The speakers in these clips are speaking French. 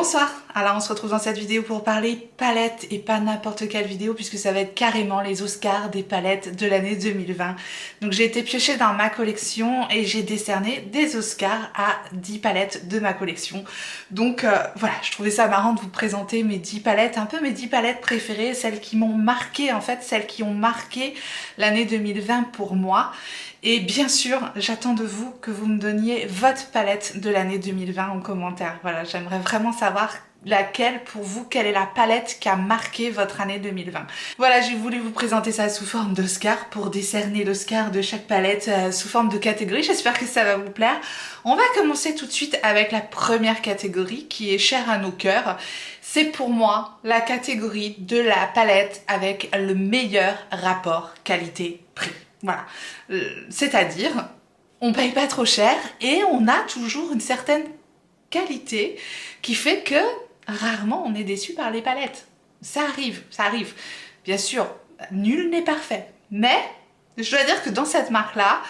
Bonsoir, alors on se retrouve dans cette vidéo pour parler palettes et pas n'importe quelle vidéo puisque ça va être carrément les Oscars des palettes de l'année 2020. Donc j'ai été piocher dans ma collection et j'ai décerné des Oscars à 10 palettes de ma collection. Donc voilà, je trouvais ça marrant de vous présenter mes 10 palettes, un peu mes 10 palettes préférées, celles qui m'ont marqué en fait, celles qui ont marqué l'année 2020 pour moi. Et bien sûr, j'attends de vous que vous me donniez votre palette de l'année 2020 en commentaire. Voilà, j'aimerais vraiment savoir laquelle pour vous, quelle est la palette qui a marqué votre année 2020. Voilà, j'ai voulu vous présenter ça sous forme d'Oscar pour décerner l'Oscar de chaque palette sous forme de catégorie. J'espère que ça va vous plaire. On va commencer tout de suite avec la première catégorie qui est chère à nos cœurs. C'est pour moi la catégorie de la palette avec le meilleur rapport qualité-prix. Voilà, c'est-à-dire, on paye pas trop cher et on a toujours une certaine qualité qui fait que rarement on est déçu par les palettes. Ça arrive, ça arrive. Bien sûr, nul n'est parfait, mais je dois dire que dans cette marque-là,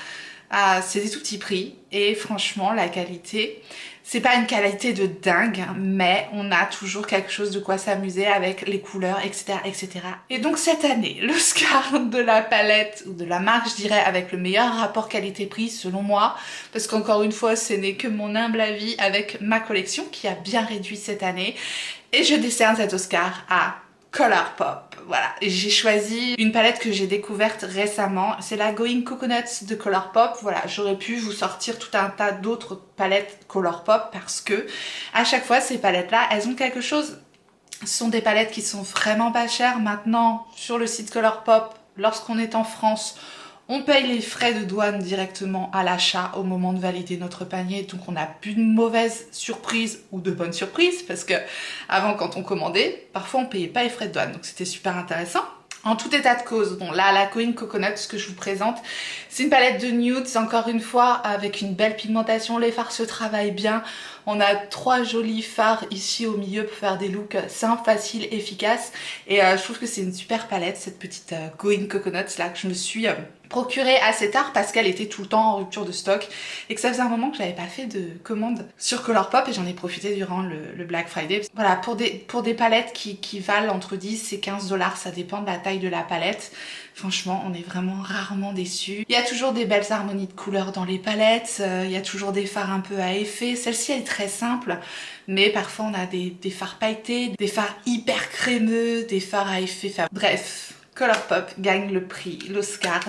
c'est des tout petits prix et franchement la qualité, c'est pas une qualité de dingue, mais on a toujours quelque chose de quoi s'amuser avec les couleurs, etc., etc. Et donc cette année, l'Oscar de la palette, ou de la marque, je dirais, avec le meilleur rapport qualité-prix, selon moi, parce qu'encore une fois, ce n'est que mon humble avis avec ma collection, qui a bien réduit cette année, et je décerne cet Oscar à Colourpop. Voilà, j'ai choisi une palette que j'ai découverte récemment, c'est la Going Coconuts de Colourpop. Voilà, j'aurais pu vous sortir tout un tas d'autres palettes Colourpop parce que à chaque fois ces palettes là, elles ont quelque chose. Ce sont des palettes qui sont vraiment pas chères. Maintenant, sur le site Colourpop, lorsqu'on est en France, on paye les frais de douane directement à l'achat au moment de valider notre panier, donc on n'a plus de mauvaises surprises ou de bonnes surprises, parce que avant, quand on commandait, parfois on payait pas les frais de douane, donc c'était super intéressant. En tout état de cause, bon là, la Going Coconut, ce que je vous présente, c'est une palette de nudes, encore une fois, avec une belle pigmentation, les fards se travaillent bien. On a 3 jolis fards ici au milieu pour faire des looks simples, faciles, efficaces. Et je trouve que c'est une super palette, cette petite Going Coconut là, que je me suis procurée assez tard parce qu'elle était tout le temps en rupture de stock et que ça faisait un moment que j'avais pas fait de commande sur Colourpop et j'en ai profité durant le Black Friday. Voilà, pour des palettes qui valent entre 10 et 15 $, ça dépend de la taille de la palette. Franchement, on est vraiment rarement déçus. Il y a toujours des belles harmonies de couleurs dans les palettes, il y a toujours des fards un peu à effet. Celle-ci, elle est très simple, mais parfois on a des fards pailletés, des fards hyper crémeux, des fards à effet. Bref, Colourpop gagne le prix, l'Oscar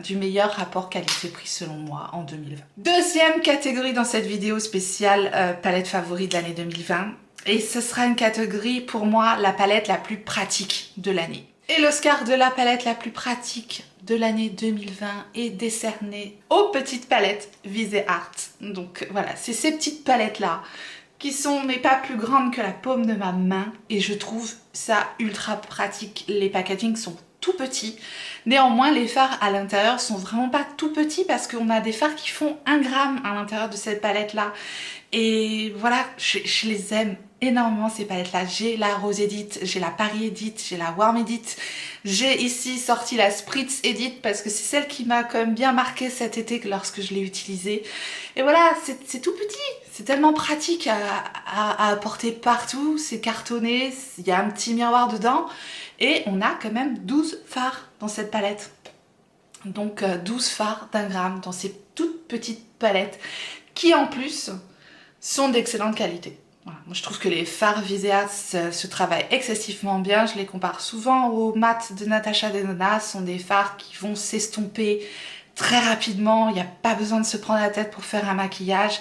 du meilleur rapport qualité-prix selon moi en 2020. Deuxième catégorie dans cette vidéo spéciale, palette favorite de l'année 2020. Et ce sera une catégorie pour moi la palette la plus pratique de l'année. Et l'Oscar de la palette la plus pratique de l'année 2020 est décerné aux petites palettes Visé Art. Donc voilà, c'est ces petites palettes là qui sont mais pas plus grandes que la paume de ma main et je trouve ça ultra pratique. Les packagings sont tout petits, néanmoins les fards à l'intérieur sont vraiment pas tout petits parce qu'on a des fards qui font 1 gramme à l'intérieur de cette palette là et voilà, je les aime énormément ces palettes là. J'ai la Rose Edit, j'ai la Paris Edit, j'ai la Warm Edit, j'ai ici sorti la Spritz Edit parce que c'est celle qui m'a quand même bien marqué cet été lorsque je l'ai utilisée. Et voilà, c'est tout petit, c'est tellement pratique à porter partout, c'est cartonné, il y a un petit miroir dedans et on a quand même 12 fards dans cette palette. Donc 12 fards d'1 gramme dans ces toutes petites palettes qui en plus sont d'excellente qualité. Voilà. Moi je trouve que les fards Visé Art se travaillent excessivement bien, je les compare souvent aux mat de Natasha Denona, ce sont des fards qui vont s'estomper très rapidement, il n'y a pas besoin de se prendre la tête pour faire un maquillage.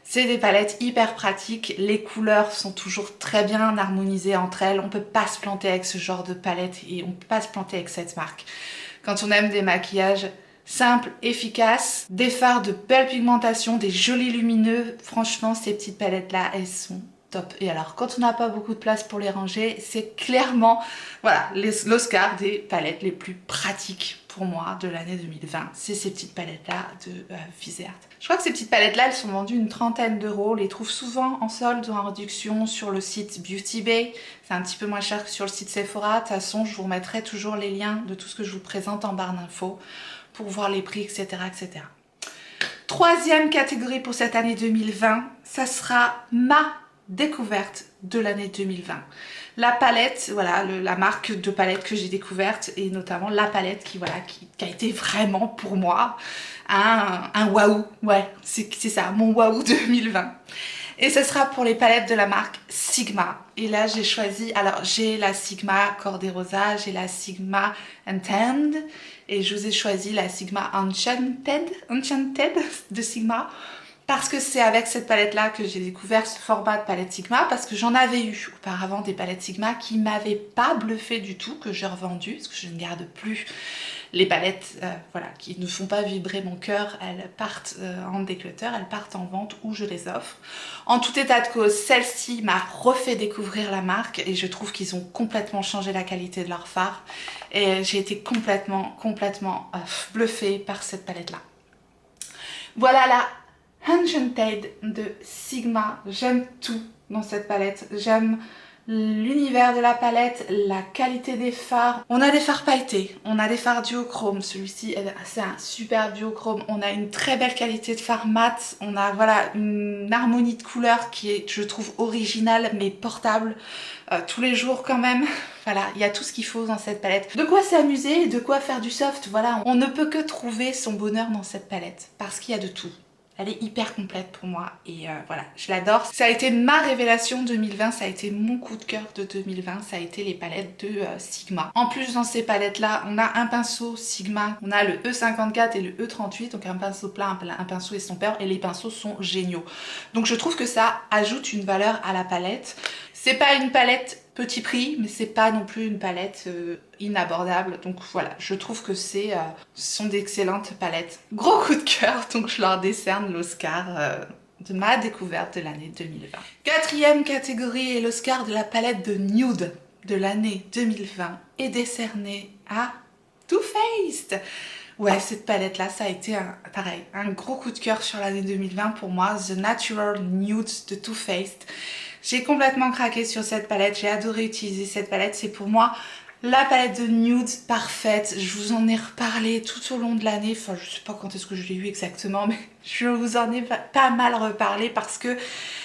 C'est des palettes hyper pratiques, les couleurs sont toujours très bien harmonisées entre elles, on peut pas se planter avec ce genre de palette et on peut pas se planter avec cette marque. Quand on aime des maquillages simples, efficaces, des fards de belle pigmentation, des jolis lumineux, franchement ces petites palettes là elles sont top. Et alors quand on n'a pas beaucoup de place pour les ranger, c'est clairement voilà l'Oscar des palettes les plus pratiques pour moi de l'année 2020, c'est ces petites palettes là de Visé Art. Je crois que ces petites palettes là elles sont vendues une trentaine d'euros, on les trouve souvent en solde ou en réduction sur le site Beauty Bay, c'est un petit peu moins cher que sur le site Sephora. De toute façon je vous remettrai toujours les liens de tout ce que je vous présente en barre d'infos pour voir les prix, etc., etc. Troisième catégorie pour cette année 2020, ça sera ma découverte de l'année 2020. La palette, voilà, la marque de palette que j'ai découverte et notamment la palette qui a été vraiment pour moi un waouh. Ouais, c'est ça, mon waouh 2020. Et ce sera pour les palettes de la marque Sigma. Et là, j'ai choisi, alors j'ai la Sigma Cordé Rosa, j'ai la Sigma Enchanted et je vous ai choisi la Sigma Enchanted de Sigma. Parce que c'est avec cette palette-là que j'ai découvert ce format de palette Sigma, parce que j'en avais eu auparavant des palettes Sigma qui m'avaient pas bluffé du tout, que j'ai revendues, parce que je ne garde plus les palettes voilà, qui ne font pas vibrer mon cœur. Elles partent en déclutter, elles partent en vente ou je les offre. En tout état de cause, celle-ci m'a refait découvrir la marque et je trouve qu'ils ont complètement changé la qualité de leur fard. Et j'ai été complètement bluffée par cette palette-là. Voilà la Enchanted de Sigma. J'aime tout dans cette palette. J'aime l'univers de la palette, la qualité des fards. On a des fards pailletés, on a des fards duochrome. Celui-ci, c'est un super duochrome. On a une très belle qualité de fard mat. On a voilà une harmonie de couleurs qui est, je trouve, originale mais portable tous les jours quand même. Voilà, il y a tout ce qu'il faut dans cette palette. De quoi s'amuser, de quoi faire du soft. Voilà, on ne peut que trouver son bonheur dans cette palette parce qu'il y a de tout. Elle est hyper complète pour moi et voilà, je l'adore. Ça a été ma révélation 2020, ça a été mon coup de cœur de 2020, ça a été les palettes de Sigma. En plus, dans ces palettes-là, on a un pinceau Sigma, on a le E54 et le E38, donc un pinceau plat, un pinceau estompeur, et les pinceaux sont géniaux. Donc je trouve que ça ajoute une valeur à la palette. C'est pas une palette petit prix, mais c'est pas non plus une palette inabordable. Donc voilà, je trouve que ce sont d'excellentes palettes. Gros coup de cœur, donc je leur décerne l'Oscar de ma découverte de l'année 2020. Quatrième catégorie est l'Oscar de la palette de nude de l'année 2020 est décerné à Too Faced. Ouais, cette palette-là, ça a été pareil, un gros coup de cœur sur l'année 2020 pour moi. The Natural Nude de Too Faced. J'ai complètement craqué sur cette palette, j'ai adoré utiliser cette palette. C'est pour moi la palette de nude parfaite. Je vous en ai reparlé tout au long de l'année. Enfin, je sais pas quand est-ce que je l'ai eu exactement, mais je vous en ai pas mal reparlé parce que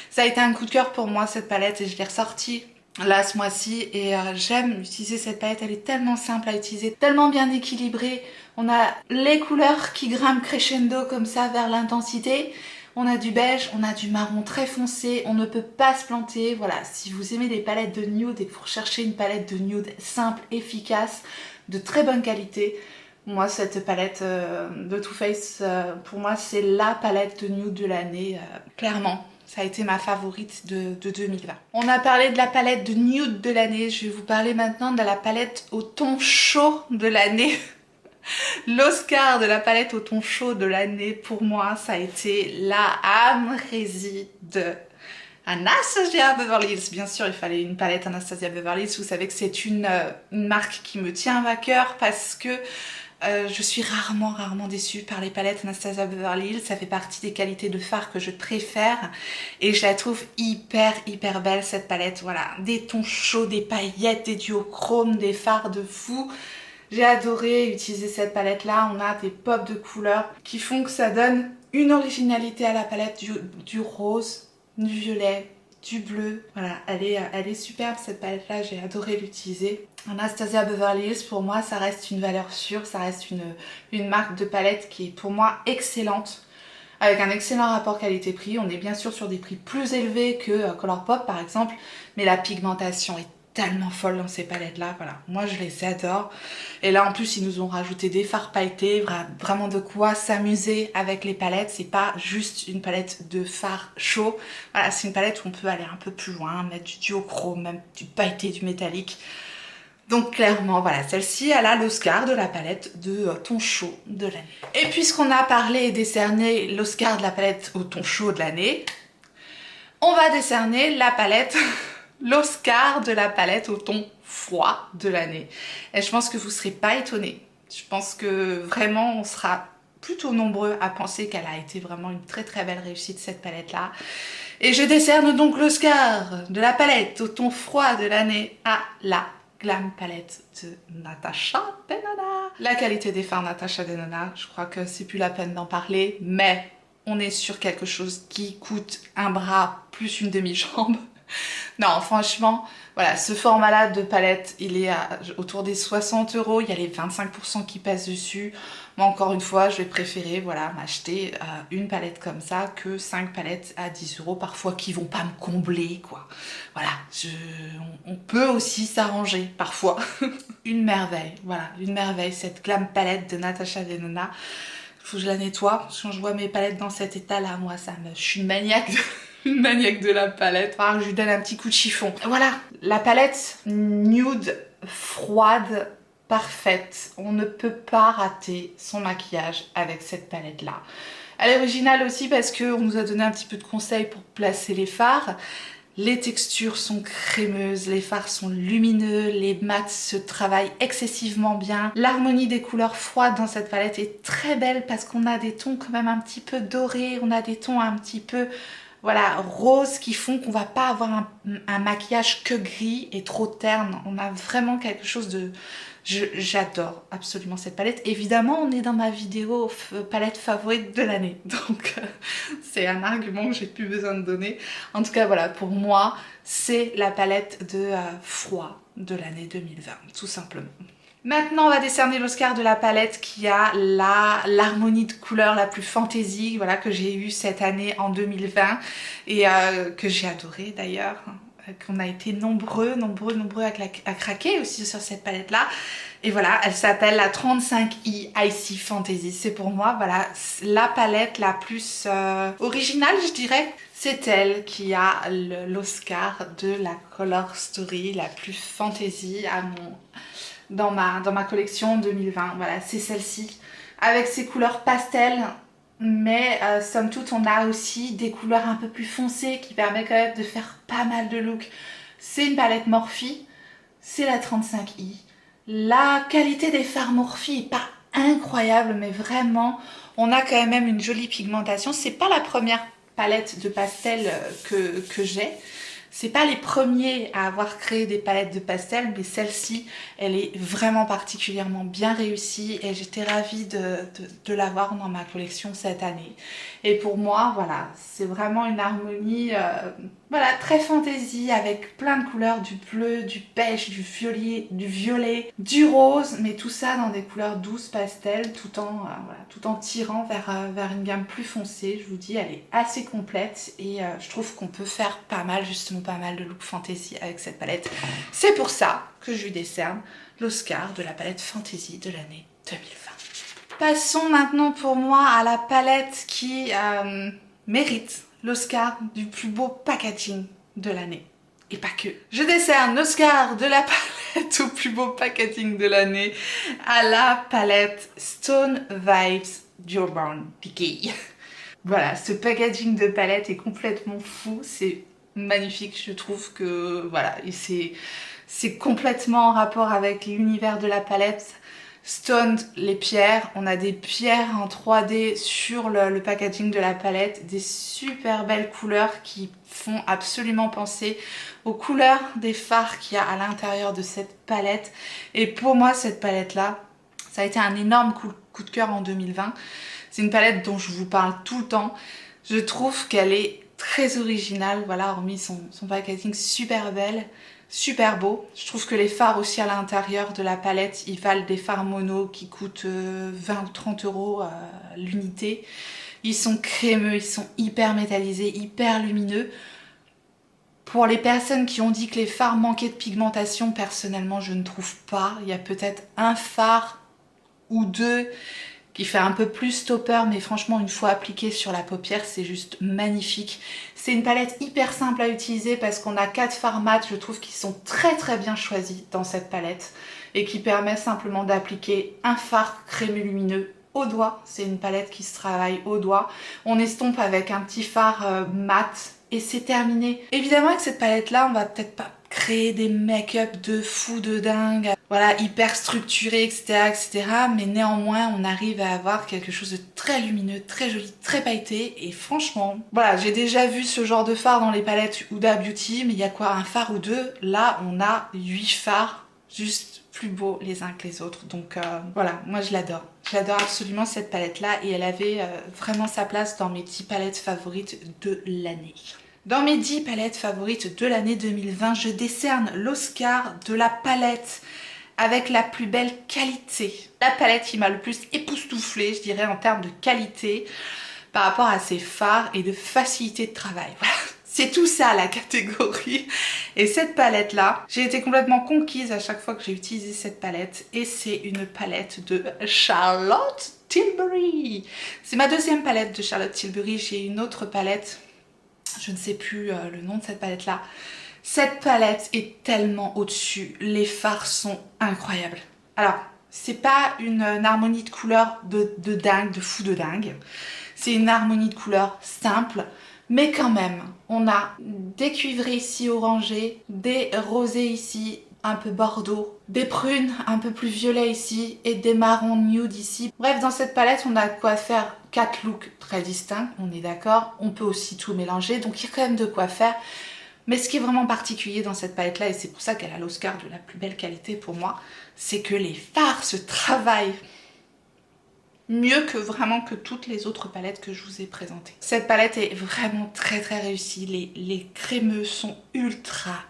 ça a été un coup de cœur pour moi cette palette et je l'ai ressortie là ce mois-ci et j'aime utiliser cette palette. Elle est tellement simple à utiliser, tellement bien équilibrée. On a les couleurs qui grimpent crescendo comme ça vers l'intensité. On a du beige, on a du marron très foncé, on ne peut pas se planter. Voilà, si vous aimez des palettes de nude et que vous recherchez une palette de nude simple, efficace, de très bonne qualité, moi cette palette de Too Faced, pour moi c'est la palette de nude de l'année, clairement. Ça a été ma favorite de 2020. On a parlé de la palette de nude de l'année, je vais vous parler maintenant de la palette au ton chaud de l'année. L'Oscar de la palette au ton chaud de l'année, pour moi, ça a été la Amrésie de Anastasia Beverly Hills. Bien sûr, il fallait une palette Anastasia Beverly Hills. Vous savez que c'est une marque qui me tient à cœur parce que je suis rarement déçue par les palettes Anastasia Beverly Hills. Ça fait partie des qualités de fard que je préfère et je la trouve hyper belle cette palette. Voilà, des tons chauds, des paillettes, des duochromes, des fards de fou. J'ai adoré utiliser cette palette là. On a des pops de couleurs qui font que ça donne une originalité à la palette, du rose, du violet, du bleu. Voilà, elle est superbe cette palette là, j'ai adoré l'utiliser. Anastasia Beverly Hills, pour moi ça reste une valeur sûre, ça reste une marque de palette qui est pour moi excellente, avec un excellent rapport qualité-prix. On est bien sûr sur des prix plus élevés que Colourpop par exemple, mais la pigmentation est tellement folle dans ces palettes là, voilà, moi je les adore. Et là en plus ils nous ont rajouté des fards pailletés, vraiment de quoi s'amuser avec les palettes. C'est pas juste une palette de fard chaud, voilà, c'est une palette où on peut aller un peu plus loin, mettre du duochrome, même du pailleté, du métallique. Donc clairement, voilà, celle-ci, elle a l'Oscar de la palette de ton chaud de l'année. Et puisqu'on a parlé et décerné l'Oscar de la palette au ton chaud de l'année, on va décerner la palette l'Oscar de la palette au ton froid de l'année. Et je pense que vous ne serez pas étonnés. Je pense que vraiment on sera plutôt nombreux à penser qu'elle a été vraiment une très belle réussite cette palette là. Et je décerne donc l'Oscar de la palette au ton froid de l'année à la Glam Palette de Natasha Denona. La qualité des fards Natasha Denona, je crois que c'est plus la peine d'en parler, mais on est sur quelque chose qui coûte un bras plus une demi-jambe. Non, franchement, voilà, ce format-là de palette, il est autour des 60 €. Il y a les 25% qui passent dessus. Moi, encore une fois, je vais préférer, voilà, m'acheter une palette comme ça que 5 palettes à 10 € parfois qui vont pas me combler, quoi. Voilà, on peut aussi s'arranger parfois. Une merveille, voilà, une merveille, cette Glam palette de Natasha Denona. Faut que je la nettoie. Quand je vois mes palettes dans cet état-là, moi, je suis une maniaque une maniaque de la palette. Alors, je lui donne un petit coup de chiffon. Voilà, la palette nude, froide, parfaite. On ne peut pas rater son maquillage avec cette palette-là. Elle est originale aussi parce qu'on nous a donné un petit peu de conseils pour placer les fards. Les textures sont crémeuses, les fards sont lumineux, les mats se travaillent excessivement bien. L'harmonie des couleurs froides dans cette palette est très belle parce qu'on a des tons quand même un petit peu dorés, on a des tons un petit peu, voilà, roses qui font qu'on va pas avoir un maquillage que gris et trop terne. On a vraiment quelque chose de... J'adore absolument cette palette. Évidemment, on est dans ma vidéo palette favorite de l'année. Donc, c'est un argument que j'ai plus besoin de donner. En tout cas, voilà, pour moi, c'est la palette de froid de l'année 2020, tout simplement. Maintenant, on va décerner l'Oscar de la palette qui a l'harmonie de couleurs la plus fantaisie, voilà, que j'ai eue cette année en 2020 et que j'ai adoré d'ailleurs. Qu'on a été nombreux à craquer aussi sur cette palette là. Et voilà, elle s'appelle la 35i Icy Fantasy. C'est pour moi, voilà, la palette la plus originale, je dirais. C'est elle qui a l'Oscar de la Color Story la plus fantasy dans ma collection 2020. Voilà, c'est celle-ci. Avec ses couleurs pastel. Mais somme toute, on a aussi des couleurs un peu plus foncées qui permettent quand même de faire pas mal de looks. C'est une palette Morphe, c'est la 35i. La qualité des fards Morphe est pas incroyable, mais vraiment, on a quand même une jolie pigmentation. C'est pas la première palette de pastel que j'ai. C'est pas les premiers à avoir créé des palettes de pastel, mais celle-ci, elle est vraiment particulièrement bien réussie et j'étais ravie de l'avoir dans ma collection cette année. Et pour moi, voilà, c'est vraiment une harmonie voilà, très fantaisie avec plein de couleurs, du bleu, du beige, du violet, du rose, mais tout ça dans des couleurs douces pastel, tout en tirant vers une gamme plus foncée. Je vous dis, elle est assez complète et je trouve qu'on peut faire pas mal de look fantasy avec cette palette. C'est pour ça que je lui décerne l'Oscar de la palette fantasy de l'année 2020. Passons maintenant pour moi à la palette qui mérite l'Oscar du plus beau packaging de l'année. Et pas que. Je décerne l'Oscar de la palette au plus beau packaging de l'année à la palette Stone Vibes d'Urban Decay. Voilà, ce packaging de palette est complètement fou, c'est magnifique, je trouve que voilà, c'est complètement en rapport avec l'univers de la palette. Stoned, les pierres, on a des pierres en 3D sur le packaging de la palette, des super belles couleurs qui font absolument penser aux couleurs des fards qu'il y a à l'intérieur de cette palette. Et pour moi, cette palette-là, ça a été un énorme coup de cœur en 2020. C'est une palette dont je vous parle tout le temps. Je trouve qu'elle est très originale, voilà, hormis son packaging super belle. Super beau. Je trouve que les fards aussi à l'intérieur de la palette, ils valent des fards mono qui coûtent 20 ou 30 € l'unité. Ils sont crémeux, ils sont hyper métallisés, hyper lumineux. Pour les personnes qui ont dit que les fards manquaient de pigmentation, personnellement je ne trouve pas. Il y a peut-être un fard ou deux qui fait un peu plus stopper, mais franchement une fois appliqué sur la paupière c'est juste magnifique. C'est une palette hyper simple à utiliser parce qu'on a 4 fards mat, je trouve qu'ils sont très bien choisis dans cette palette et qui permet simplement d'appliquer un fard crémeux lumineux au doigt. C'est une palette qui se travaille au doigt. On estompe avec un petit fard mat et c'est terminé. Évidemment avec cette palette là on va peut-être pas créer des make-up de fou de dingue, voilà, hyper structuré, etc. Mais néanmoins, on arrive à avoir quelque chose de très lumineux, très joli, très pailleté. Et franchement, voilà, j'ai déjà vu ce genre de fard dans les palettes Huda Beauty, mais il y a quoi, un fard ou deux? Là, on a 8 fards, juste plus beaux les uns que les autres. Donc voilà, moi je l'adore. J'adore absolument cette palette-là et elle avait vraiment sa place dans mes 10 palettes favorites de l'année. Dans mes 10 palettes favorites de l'année 2020, je décerne l'Oscar de la palette avec la plus belle qualité. La palette qui m'a le plus époustouflée, je dirais, en termes de qualité par rapport à ses fards et de facilité de travail. Voilà. C'est tout ça la catégorie. Et cette palette là, j'ai été complètement conquise à chaque fois que j'ai utilisé cette palette. Et c'est une palette de Charlotte Tilbury. C'est ma deuxième palette de Charlotte Tilbury. J'ai une autre palette, je ne sais plus le nom de cette palette là. Cette palette est tellement au-dessus. Les fards sont incroyables. Alors, c'est pas une harmonie de couleurs de dingue, de fou de dingue. C'est une harmonie de couleurs simple. Mais quand même, on a des cuivrés ici orangés, des rosés ici un peu bordeaux, des prunes un peu plus violets ici et des marrons nude ici. Bref, dans cette palette, on a quoi faire 4 looks très distincts, on est d'accord. On peut aussi tout mélanger, donc il y a quand même de quoi faire. Mais ce qui est vraiment particulier dans cette palette-là, et c'est pour ça qu'elle a l'Oscar de la plus belle qualité pour moi, c'est que les fards se travaillent mieux que vraiment que toutes les autres palettes que je vous ai présentées. Cette palette est vraiment très réussie. Les crémeux sont ultra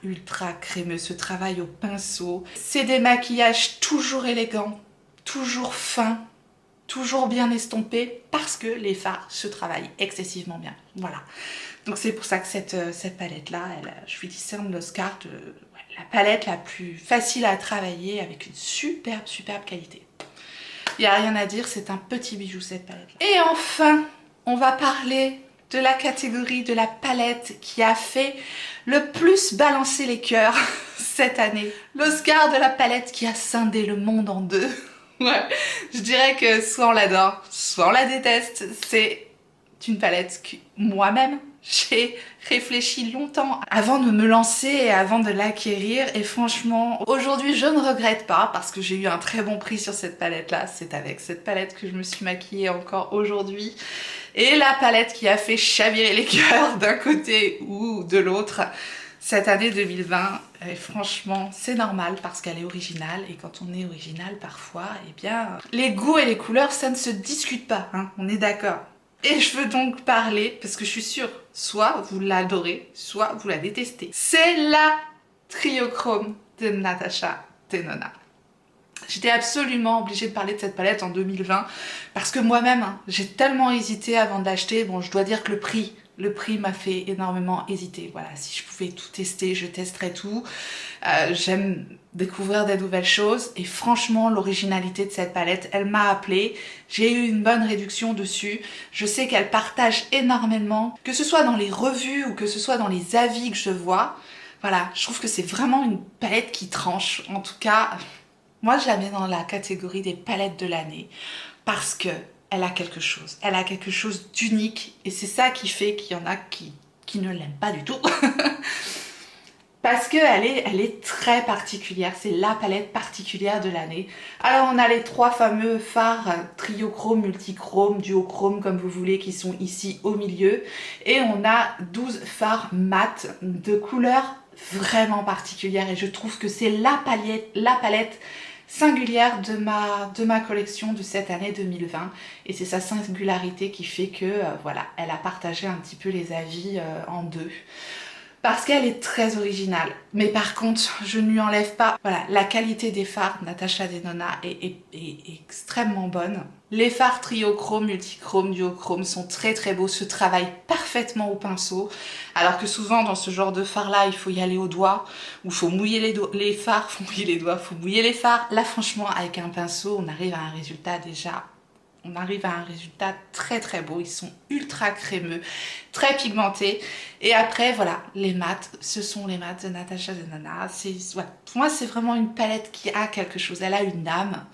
crémeux. Ce travail au pinceau. C'est des maquillages toujours élégants, toujours fins, toujours bien estompés parce que les fards se travaillent excessivement bien. Voilà. Donc c'est pour ça que cette palette-là, je lui discerne l'Oscar de la palette la plus facile à travailler avec une superbe qualité. Il n'y a rien à dire, c'est un petit bijou cette palette-là. Et enfin, on va parler de la catégorie de la palette qui a fait le plus balancer les cœurs cette année. L'Oscar de la palette qui a scindé le monde en deux. Ouais, je dirais que soit on l'adore, soit on la déteste. C'est une palette que moi-même, j'ai réfléchi longtemps avant de me lancer et avant de l'acquérir et franchement aujourd'hui je ne regrette pas parce que j'ai eu un très bon prix sur cette palette là. C'est avec cette palette que je me suis maquillée encore aujourd'hui et la palette qui a fait chavirer les cœurs d'un côté ou de l'autre cette année 2020. Et franchement c'est normal parce qu'elle est originale et quand on est original parfois eh bien les goûts et les couleurs ça ne se discute pas hein, on est d'accord. Et je veux donc parler, parce que je suis sûre, soit vous l'adorez, soit vous la détestez. C'est la Triochrome de Natasha Denona. J'étais absolument obligée de parler de cette palette en 2020, parce que moi-même, hein, j'ai tellement hésité avant de l'acheter. Bon, je dois dire que le prix m'a fait énormément hésiter. Voilà, si je pouvais tout tester, je testerais tout. J'aime découvrir des nouvelles choses et franchement l'originalité de cette palette, elle m'a appelée. J'ai eu une bonne réduction dessus. Je sais qu'elle partage énormément, que ce soit dans les revues ou que ce soit dans les avis que je vois. Voilà, je trouve que c'est vraiment une palette qui tranche. En tout cas, moi je la mets dans la catégorie des palettes de l'année parce que elle a quelque chose. Elle a quelque chose d'unique et c'est ça qui fait qu'il y en a qui ne l'aiment pas du tout. Parce qu'elle est très particulière, c'est la palette particulière de l'année. Alors on a les 3 fameux fards triochrome, multichrome, duochrome comme vous voulez qui sont ici au milieu. Et on a 12 fards mat de couleurs vraiment particulières et je trouve que c'est la palette singulière de ma collection de cette année 2020 et c'est sa singularité qui fait que voilà, elle a partagé un petit peu les avis en deux. Parce qu'elle est très originale. Mais par contre, je ne lui enlève pas. Voilà, la qualité des fards Natasha Denona est extrêmement bonne. Les fards triochrome, multichrome, duochrome sont très beaux, se travaillent parfaitement au pinceau. Alors que souvent dans ce genre de fards là, il faut y aller au doigt, ou il faut mouiller les fards, faut mouiller les doigts, faut mouiller les fards. Là franchement, avec un pinceau, on arrive à un résultat déjà. On arrive à un résultat très beau, ils sont ultra crémeux, très pigmentés. Et après voilà, les mats, ce sont les mats de Natasha Denona. Ouais, pour moi c'est vraiment une palette qui a quelque chose, elle a une âme,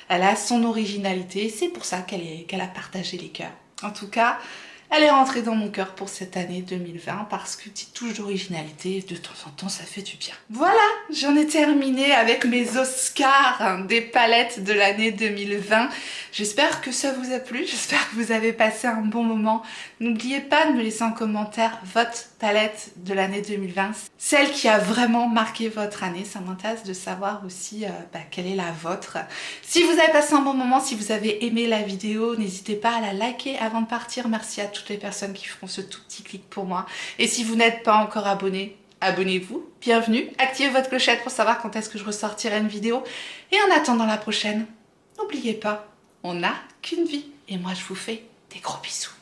elle a son originalité, c'est pour ça qu'elle a partagé les cœurs. En tout cas, elle est rentrée dans mon cœur pour cette année 2020 parce que petite touche d'originalité, de temps en temps, ça fait du bien. Voilà, j'en ai terminé avec mes Oscars des palettes de l'année 2020. J'espère que ça vous a plu, j'espère que vous avez passé un bon moment. N'oubliez pas de me laisser en commentaire votre palette de l'année 2020, celle qui a vraiment marqué votre année. Ça m'intéresse de savoir aussi quelle est la vôtre. Si vous avez passé un bon moment, si vous avez aimé la vidéo, n'hésitez pas à la liker avant de partir. Merci à tous toutes les personnes qui feront ce tout petit clic pour moi. Et si vous n'êtes pas encore abonné, abonnez-vous, bienvenue, activez votre clochette pour savoir quand est-ce que je ressortirai une vidéo. Et en attendant la prochaine, n'oubliez pas, on n'a qu'une vie. Et moi je vous fais des gros bisous.